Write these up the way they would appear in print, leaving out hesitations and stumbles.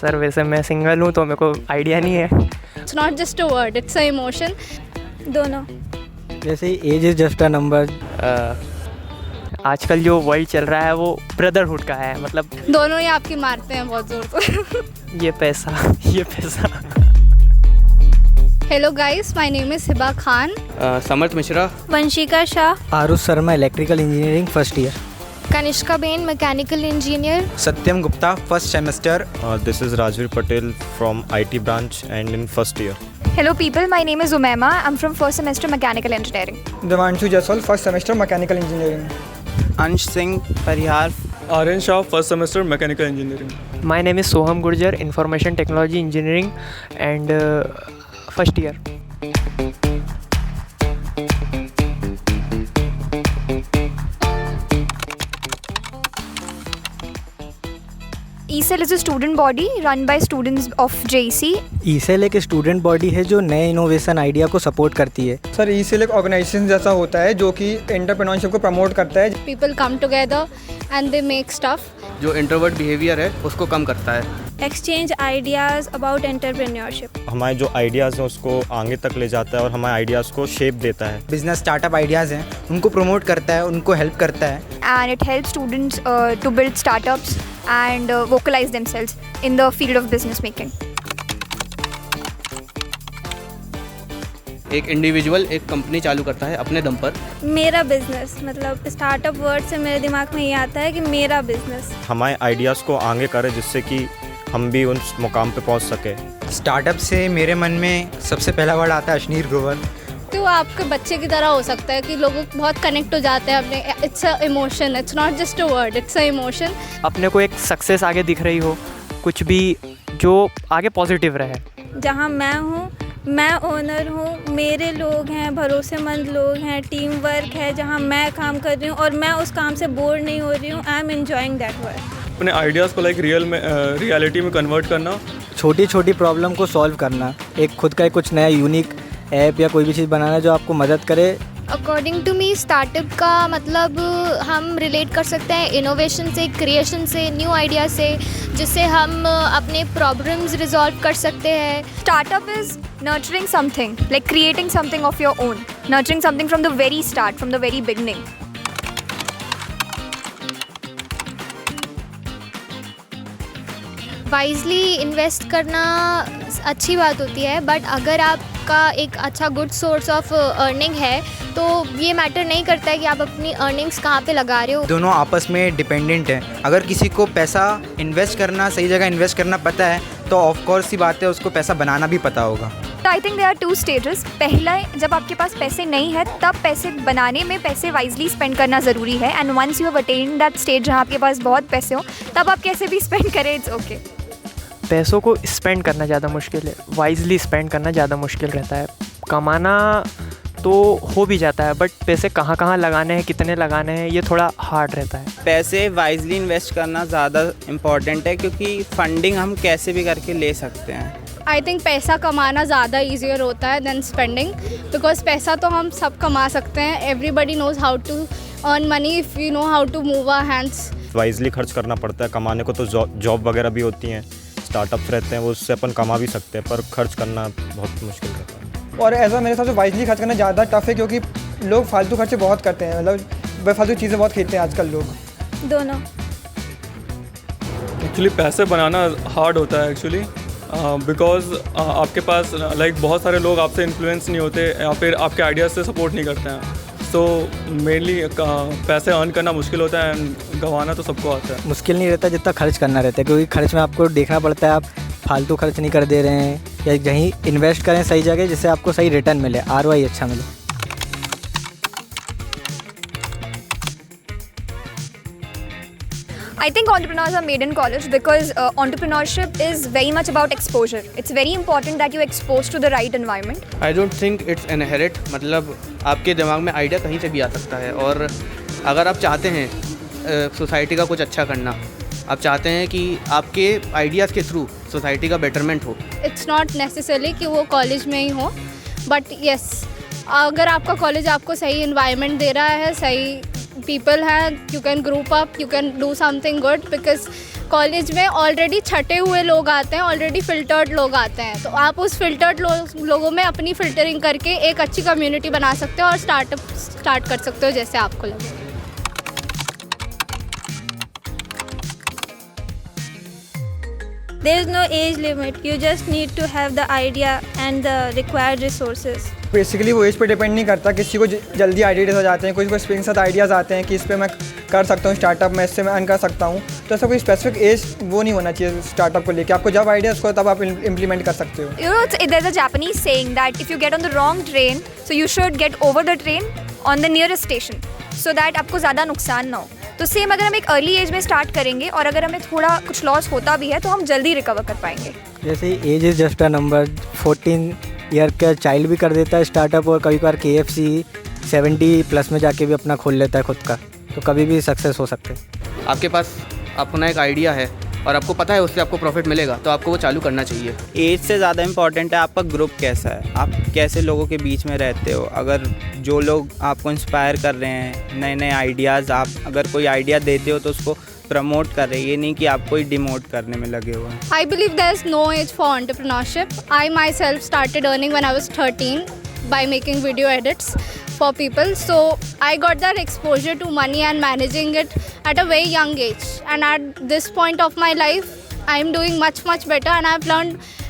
Sir वैसे मैं single हूँ तो मेरे को आइडिया नहीं है। It's not just a word, it's a emotion. दोनों। जैसे age is just a number. आजकल जो वर्ल्ड चल रहा है वो ब्रदरहुड का है, मतलब दोनों ही आपकी मारते हैं बहुत जोर से। ये पैसा। Hello guys, my name is Hiba Khan. Samarth Mishra, Vanshika Shah. Aarush Sharma, electrical engineering first year. Kanishka Ben, mechanical engineer. Satyam Gupta, first semester. This is Rajveer Patel from IT branch and in first year. Hello people, my name is Umaima. I'm from first semester mechanical engineering. Devanshu Jaiswal, first semester mechanical engineering. Ansh Singh Parihar. Aryan Shah, first semester mechanical engineering. My name is Soham Gurjar, information technology engineering and first year. ECEL is a student body run by students of JEC. ECEL एक student body है जो नए innovation idea को support करती है। Sir ECEL एक organisation जैसा होता है जो कि एंटरप्रेन्योरशिप को प्रमोट करता है। People come together and they make stuff. जो इंट्रोवर्ट बिहेवियर है उसको कम करता है। Exchange ideas about entrepreneurship. हमारे जो आइडियाज़ हैं उसको आगे तक ले जाता है और हमारे आइडियाज़ को शेप देता है। बिजनेस स्टार्टअप आइडियाज़ हैं उनको प्रमोट करता है, उनको हेल्प करता है। And it helps students to build startups and vocalize themselves in the field of business making. एक इंडिविजुअल एक कंपनी चालू करता है अपने दम पर। मेरा बिजनेस मतलब स्टार्टअप वर्ड से मेरे दिमाग में ये आता है कि मेरा बिजनेस। हमारे आइडियाज़ को आगे करें जिससे कि हम भी उस मुकाम पे पहुंच सके। स्टार्टअप से मेरे मन में सबसे पहला वर्ड आता है अश्नीर ग्रोवर। तो आपके बच्चे की तरह हो सकता है कि लोग बहुत कनेक्ट हो जाते हैं अपने। It's a emotion, it's not just a word, it's a emotion. अपने को एक सक्सेस आगे दिख रही हो, कुछ भी जो आगे पॉजिटिव रहे। जहाँ मैं हूँ, मैं ओनर हूँ, मेरे लोग हैं, भरोसेमंद लोग हैं, टीम वर्क है, जहाँ मैं काम कर रही हूँ और मैं उस काम से बोर नहीं हो रही हूँ। I am enjoying that work. अपने आइडियाज़ को रियलिटी में कन्वर्ट करना, छोटी छोटी प्रॉब्लम को सॉल्व करना, एक खुद का कुछ नया यूनिक ऐप या कोई भी चीज़ बनाना जो आपको मदद करे। अकॉर्डिंग टू मी स्टार्टअप का मतलब हम रिलेट कर सकते हैं इनोवेशन से, क्रिएशन से, न्यू आइडिया से, जिससे हम अपने प्रॉब्लम्स रिजॉल्व कर सकते हैं। Startup is nurturing something, like creating something of your own, nurturing something from the very start, from the very beginning. Wisely invest करना अच्छी बात होती है, बट अगर आपका एक अच्छा गुड सोर्स ऑफ अर्निंग है तो ये मैटर नहीं करता है कि आप अपनी अर्निंग्स कहाँ पे लगा रहे हो। दोनों आपस में डिपेंडेंट हैं। अगर किसी को पैसा इन्वेस्ट करना, सही जगह इन्वेस्ट करना पता है तो ऑफकोर्स सी बात है उसको पैसा बनाना भी पता होगा। I think there are 2 stages। पहला, जब आपके पास पैसे नहीं है तब पैसे बनाने में पैसे वाइजली स्पेंड करना ज़रूरी है। And once you have attend that stage जहाँ आपके पास बहुत पैसे हो, तब आप कैसे भी स्पेंड करें, इट्स ओके। पैसों को स्पेंड करना ज़्यादा मुश्किल है, वाइजली स्पेंड करना ज़्यादा मुश्किल रहता है। कमाना तो हो भी जाता है, बट पैसे कहाँ कहाँ लगाने हैं, कितने लगाने हैं, ये थोड़ा हार्ड रहता है। पैसे वाइजली इन्वेस्ट करना ज़्यादा इम्पॉर्टेंट है क्योंकि फंडिंग हम कैसे भी करके ले सकते हैं। आई थिंक पैसा कमाना ज़्यादा ईजियर होता है देन स्पेंडिंग, बिकॉज पैसा तो हम सब कमा सकते हैं। Everybody knows how to earn money if you know how to move our hands. Wisely खर्च करना पड़ता है। कमाने को तो जॉब वगैरह भी होती हैं, स्टार्टअप्स रहते हैं, वो उससे अपन कमा भी सकते हैं, पर खर्च करना बहुत मुश्किल रहता है। और ऐसा मेरे हिसाब से वाइजली खर्च करना ज़्यादा टफ है क्योंकि लोग फालतू खर्चे बहुत करते हैं, मतलब बेफालतू चीज़ें बहुत खरीदते हैं आजकल लोग। दोनों। एक्चुअली पैसे बनाना हार्ड होता है एक्चुअली, बिकॉज आपके पास बहुत सारे लोग आपसे इन्फ्लुएंस नहीं होते या फिर आपके आइडियाज़ से सपोर्ट नहीं करते हैं। सो मेनली पैसे अर्न करना मुश्किल होता है एंड गंवाना तो सबको आता है। मुश्किल नहीं रहता जितना खर्च करना रहता है, क्योंकि खर्च में आपको देखना पड़ता है आप फालतू खर्च नहीं कर दे रहे हैं या कहीं इन्वेस्ट करें सही जगह जिससे आपको सही रिटर्न मिले, ROI अच्छा मिले। I think entrepreneurs are made in college because entrepreneurship is very much about exposure. It's very important that you expose to the right environment. I don't think it's inherent, मतलब आपके दिमाग में idea कहीं से भी आ सकता है। और अगर आप चाहते हैं सोसाइटी का कुछ अच्छा करना, आप चाहते हैं कि आपके आइडियाज़ के थ्रू सोसाइटी का बेटरमेंट हो। इट्स नॉट नेसेसरी कि वो कॉलेज में ही हो, बट येस अगर आपका कॉलेज आपको सही इन्वायरमेंट दे रहा है, सही people हैं, you can group up, you can do something good, because college में ऑलरेडी छटे हुए लोग आते हैं, ऑलरेडी फ़िल्टर्ड लोग आते हैं, तो आप उस फ़िल्टर्ड लोगों में अपनी फ़िल्टरिंग करके एक अच्छी कम्युनिटी बना सकते हो और स्टार्ट कर सकते हो जैसे आपको लगे। There is no age limit. You just need to have the idea and the required resources. Basically वो एज पे डिपेंड नहीं करता, किसी को जल्दी आइडियाज़ आ जाते हैं, कुछ को स्प्रिंग साथ आइडियाज़ आते हैं कि इस पे मैं कर सकता हूँ स्टार्टअप, मैं इससे मैं अर्न कर सकता हूँ। तो ऐसा कोई स्पेसिफिक एज वो नहीं होना चाहिए स्टार्टअप को लेके, आपको जब आइडिया उसको तब आप इम्प्लीमेंट कर सकते हो। You know, there's a Japanese saying that if you get on the wrong train, so you should get over the train on the nearest station, so that आपको ज़्यादा नुकसान ना हो। तो सेम अगर हम एक अर्ली एज में स्टार्ट करेंगे और अगर हमें थोड़ा कुछ लॉस होता भी है तो हम जल्दी रिकवर कर पाएंगे। जैसे age is just a number, 14 year का चाइल्ड भी कर देता है स्टार्टअप, और कभी कभार KFC 70 प्लस में जाके भी अपना खोल लेता है खुद का, तो कभी भी सक्सेस हो सकते हैं। आपके पास अपना एक आइडिया है और आपको पता है उससे आपको प्रॉफिट मिलेगा, तो आपको वो चालू करना चाहिए। एज से ज़्यादा इम्पॉर्टेंट है आपका ग्रुप कैसा है, आप कैसे लोगों के बीच में रहते हो। अगर जो लोग आपको इंस्पायर कर रहे हैं, नए नए आइडियाज़, आप अगर कोई आइडिया देते हो तो उसको प्रमोट कर रहे हैं, ये नहीं कि आप कोई डिमोट करने में लगे हुए हैं। I believe there is no age for entrepreneurship. I myself started earning when I was 13 by making video edits for people. So I got that exposure to money and managing it at a very young age. And at this point of my life, I am doing much better, and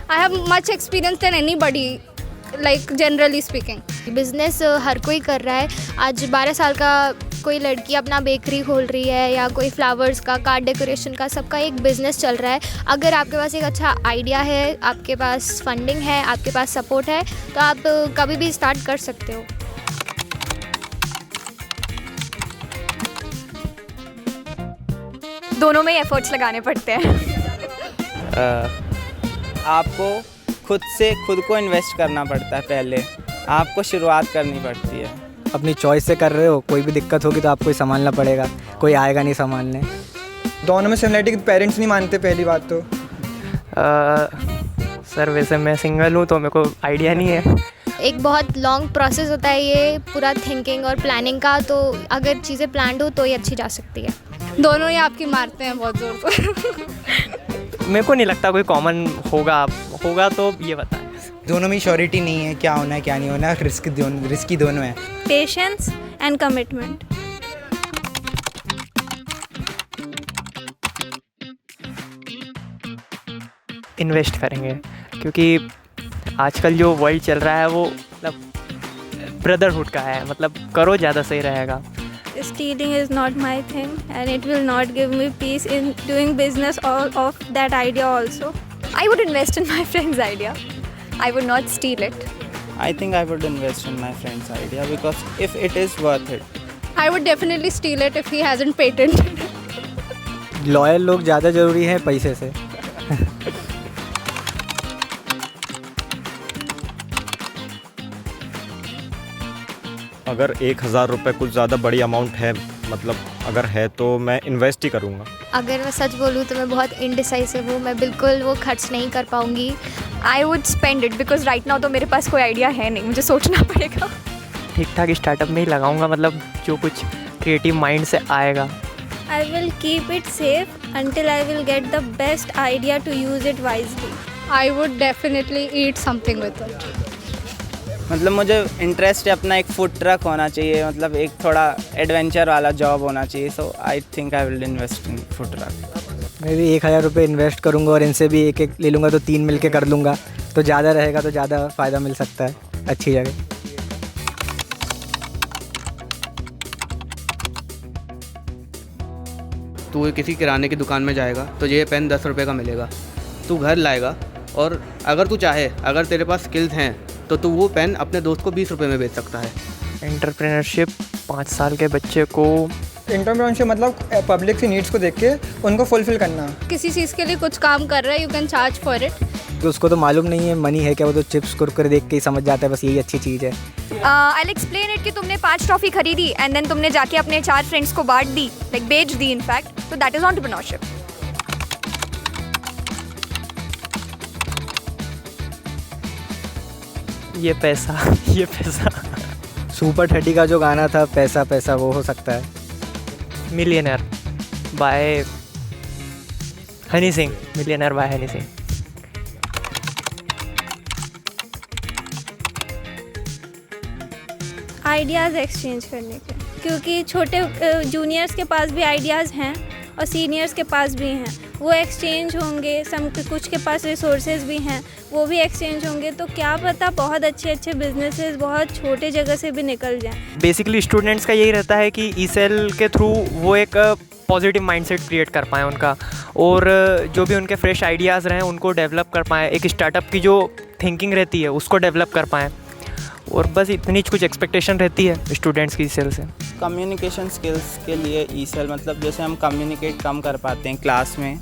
I have much experience than anybody, like generally speaking. Business हर कोई कर रहा है। आज 12 साल का कोई लड़की अपना बेकरी खोल रही है, या कोई फ्लावर्स का, कार्ड डेकोरेशन का, सबका एक बिज़नेस चल रहा है। अगर आपके पास एक अच्छा आइडिया है, आपके पास फंडिंग है, आपके पास सपोर्ट है, तो आप कभी भी स्टार्ट कर सकते हो। दोनों में एफर्ट्स लगाने पड़ते हैं। आपको खुद को इन्वेस्ट करना पड़ता है, पहले आपको शुरुआत करनी पड़ती है। अपनी चॉइस से कर रहे हो, कोई भी दिक्कत होगी तो आपको ही संभालना पड़ेगा, कोई आएगा नहीं संभालने। दोनों में सिमिलरिटी, पेरेंट्स नहीं मानते पहली बात तो। सर वैसे मैं सिंगल हूँ तो मेरे को आइडिया नहीं है। एक बहुत लॉन्ग प्रोसेस होता है ये पूरा थिंकिंग और प्लानिंग का, तो अगर चीज़ें प्लान्ड हो तो ही अच्छी जा सकती है। दोनों ही आपकी मारते हैं बहुत ज़ोर से। मेरे को नहीं लगता कोई कॉमन होगा तो ये बताएं। दोनों में श्योरिटी नहीं है क्या होना है क्या नहीं होना है, रिस्की दोनों है। Patience and commitment. इन्वेस्ट करेंगे, क्योंकि आजकल जो वर्ल्ड चल रहा है वो मतलब ब्रदरहुड का है, मतलब करो ज़्यादा सही रहेगा। Stealing is not my thing, and it will not give me peace in doing business of that idea also. I would invest in my friend's idea. I would not steal it. I think I would invest in my friend's idea because if it is worth it. I would definitely steal it if he hasn't patented. Loyal लोग ज़्यादा ज़रूरी हैं पैसे से। अगर 1000 रुपये कुछ ज़्यादा बड़ी अमाउंट है, मतलब अगर है तो मैं इन्वेस्ट ही करूँगा। अगर मैं सच बोलूँ तो मैं बहुत इनडिसाइसिव हूँ, मैं बिल्कुल वो खर्च नहीं कर पाऊँगी। I would spend it because right now तो मेरे पास कोई आइडिया है नहीं, मुझे सोचना पड़ेगा। ठीक ठाक स्टार्टअप में ही लगाऊंगा, मतलब जो कुछ क्रिएटिव माइंड से आएगा। I will keep it safe until I will get the best idea to use it wisely. I would definitely eat something with it. मतलब मुझे इंटरेस्ट है अपना एक फूड ट्रक होना चाहिए, मतलब एक थोड़ा एडवेंचर वाला जॉब होना चाहिए। So I think I will invest in food truck. मैं भी 1000 रुपये इन्वेस्ट करूँगा और इनसे भी एक ले लूँगा, तो 3 मिल के कर लूँगा, तो ज़्यादा रहेगा, तो ज़्यादा फ़ायदा मिल सकता है अच्छी जगह। तू किसी किराने की दुकान में जाएगा तो ये पेन 10 रुपये का मिलेगा, तू घर लाएगा, और अगर तू चाहे, अगर तेरे पास स्किल्स हैं तो तू वो पेन अपने दोस्त को 20 रुपये में बेच सकता है। एंटरप्रेन्योरशिप 5 साल के बच्चे को, एंटरप्रेन्योरशिप मतलब पब्लिक की नीड्स को देख के उनको फुलफिल करना। किसी चीज़ के लिए कुछ काम कर रहा है, you can charge for it. तो उसको तो मालूम नहीं है मनी है क्या, वो तो चिप्स कुरकुरे देख के ही समझ जाता है बस यही अच्छी चीज़ है। I'll explain it कि तुमने 5 ट्रॉफी खरीदी एंड देन तुमने जाके अपने 4 फ्रेंड्स को बांट दी, लाइक बेच दी इनफैक्ट, तो दैट इज एंटरप्रेन्योरशिप। ये पैसा सुपर 30 का जो गाना था पैसा पैसा, वो हो सकता है। Millionaire by Honey Singh, millionaire by Honey Singh. Ideas exchange करने के, क्योंकि छोटे जूनियर्स के पास भी आइडियाज़ हैं और सीनियर्स के पास भी हैं, वो एक्सचेंज होंगे। कुछ के पास रिसोर्सेज भी हैं, वो भी एक्सचेंज होंगे, तो क्या पता बहुत अच्छे अच्छे बिजनेसेस बहुत छोटे जगह से भी निकल जाएं। बेसिकली स्टूडेंट्स का यही रहता है कि ई-सेल के थ्रू वो एक पॉजिटिव माइंडसेट क्रिएट कर पाएँ उनका, और जो भी उनके फ्रेश आइडियाज़ रहें उनको डेवलप कर पाएँ, एक स्टार्टअप की जो थिंकिंग रहती है उसको डेवलप कर पाएँ, और बस इतनी कुछ एक्सपेक्टेशन रहती है स्टूडेंट्स की ई-सेल से। कम्युनिकेशन स्किल्स के लिए ई-सेल मतलब जैसे हम कम्युनिकेट कम कर पाते हैं क्लास में,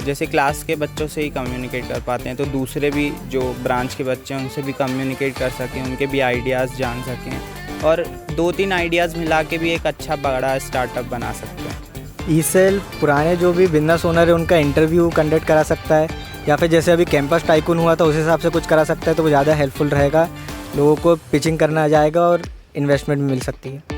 जैसे क्लास के बच्चों से ही कम्युनिकेट कर पाते हैं, तो दूसरे भी जो ब्रांच के बच्चे हैं उनसे भी कम्युनिकेट कर सकें, उनके भी आइडियाज़ जान सकें, और 2-3 आइडियाज़ मिला के भी एक अच्छा बड़ा स्टार्टअप बना सकते हैं। ई-सेल पुराने जो भी बिजनेस ओनर है उनका इंटरव्यू कंडक्ट करा सकता है, या फिर जैसे अभी कैंपस टाइकून हुआ था उस हिसाब से कुछ करा सकता है, तो वो ज़्यादा हेल्पफुल रहेगा, लोगों को पिचिंग करना आ जाएगा और इन्वेस्टमेंट भी मिल सकती है।